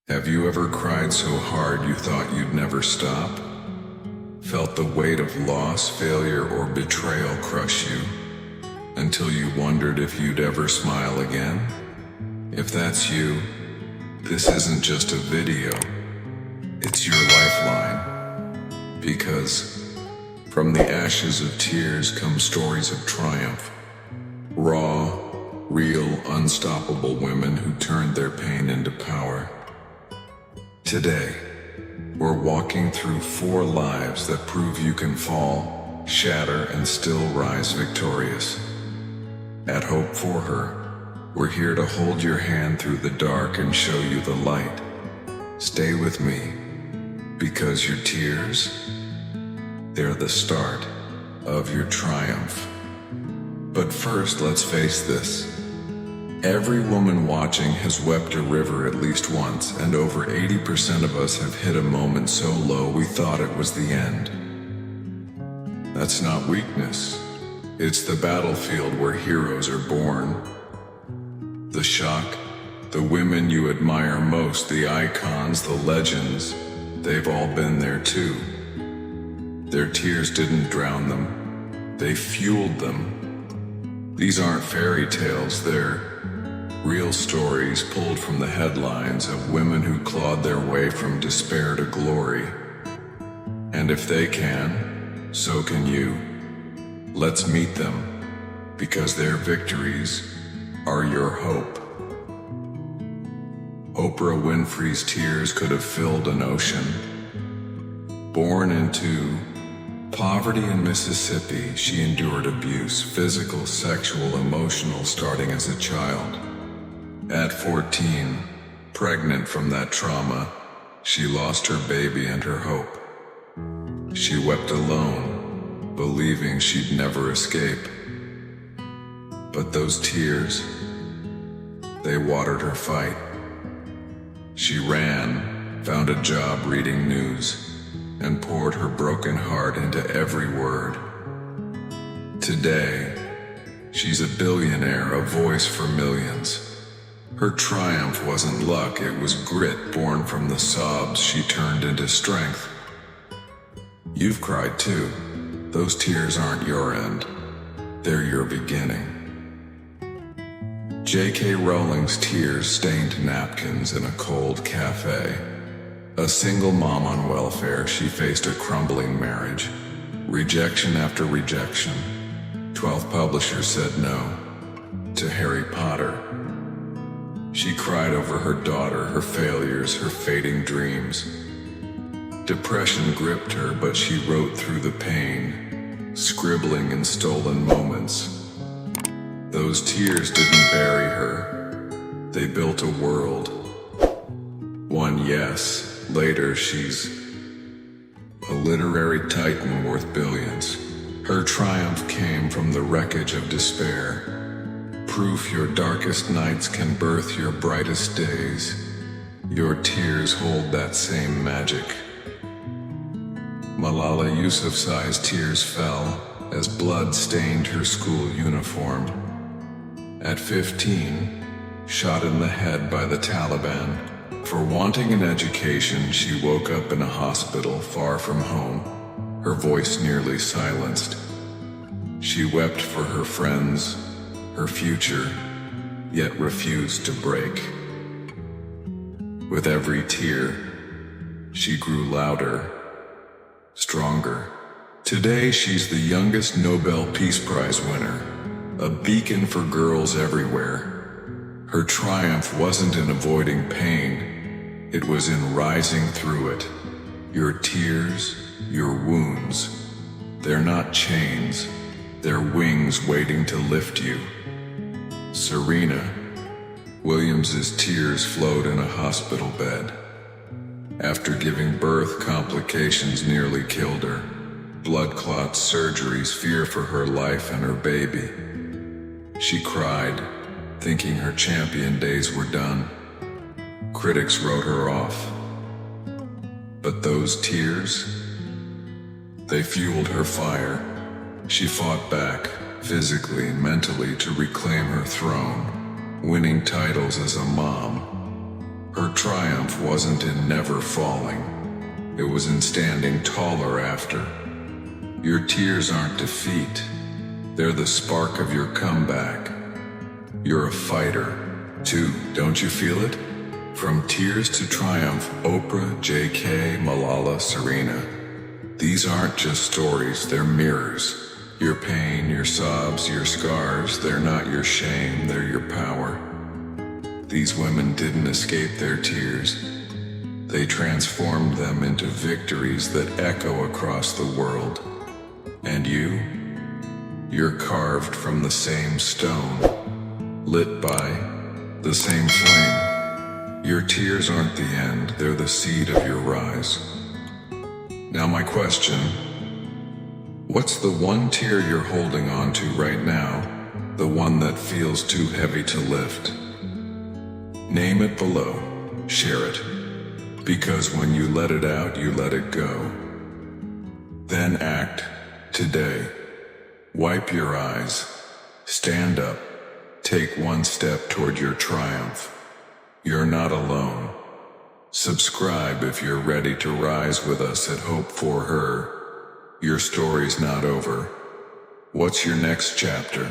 Have you ever cried so hard you thought you'd never stop? Felt the weight of loss, failure, or betrayal crush you, until you wondered if you'd ever smile again? If that's you, this isn't just a video, it's your lifeline. Because from the ashes of tears come stories of triumph. Raw, real, unstoppable women who turned their pain into power. Today, we're walking through 4 lives that prove you can fall, shatter, and still rise victorious. At Hope for Her, we're here to hold your hand through the dark and show you the light. Stay with me, because your tears, they're the start of your triumph. But first, let's face this. Every woman watching has wept a river at least once, and over 80% of us have hit a moment so low we thought it was the end. That's not weakness. It's the battlefield where heroes are born. The shock, the women you admire most, the icons, the legends, they've all been there too. Their tears didn't drown them, they fueled them. These aren't fairy tales, they're real stories pulled from the headlines of women who clawed their way from despair to glory. And if they can, so can you. Let's meet them, because their victories are your hope. Oprah Winfrey's tears could have filled an ocean. Born into poverty in Mississippi, she endured abuse, physical, sexual, emotional, starting as a child. At 14, pregnant from that trauma, she lost her baby and her hope. She wept alone, believing she'd never escape. But those tears, they watered her fight. She ran, found a job reading news, and poured her broken heart into every word. Today, she's a billionaire, a voice for millions. Her triumph wasn't luck, it was grit born from the sobs she turned into strength. You've cried too. Those tears aren't your end, they're your beginning. J.K. Rowling's tears stained napkins in a cold cafe. A single mom on welfare, she faced a crumbling marriage. Rejection after rejection. 12 publishers said no to Harry Potter. She cried over her daughter, her failures, her fading dreams. Depression gripped her, but she wrote through the pain, scribbling in stolen moments. Those tears didn't bury her, they built a world. One yes, later she's a literary titan worth billions. Her triumph came from the wreckage of despair. Proof your darkest nights can birth your brightest days. Your tears hold that same magic. Malala Yousafzai's tears fell as blood stained her school uniform. At 15, shot in the head by the Taliban. For wanting an education, she woke up in a hospital far from home, her voice nearly silenced. She wept for her friends, her future, yet refused to break. With every tear, she grew louder, stronger. Today she's the youngest Nobel Peace Prize winner, a beacon for girls everywhere. Her triumph wasn't in avoiding pain, it was in rising through it. Your tears, your wounds, they're not chains, they're wings waiting to lift you. Serena Williams' tears flowed in a hospital bed. After giving birth, complications nearly killed her. Blood clots, surgeries, fear for her life and her baby. She cried, thinking her champion days were done. Critics wrote her off. But those tears, they fueled her fire. She fought back, physically and mentally, to reclaim her throne, winning titles as a mom. Her triumph wasn't in never falling. It was in standing taller after. Your tears aren't defeat. They're the spark of your comeback. You're a fighter, too, don't you feel it? From tears to triumph, Oprah, JK, Malala, Serena. These aren't just stories, they're mirrors. Your pain, your sobs, your scars, they're not your shame, they're your power. These women didn't escape their tears. They transformed them into victories that echo across the world. And you? You're carved from the same stone, lit by the same flame. Your tears aren't the end, they're the seed of your rise. Now my question, what's the one tear you're holding on to right now, the one that feels too heavy to lift? Name it below, share it, because when you let it out, you let it go. Then act, today. Wipe your eyes, stand up, take one step toward your triumph. You're not alone. Subscribe if you're ready to rise with us at Hope for Her. Your story's not over. What's your next chapter?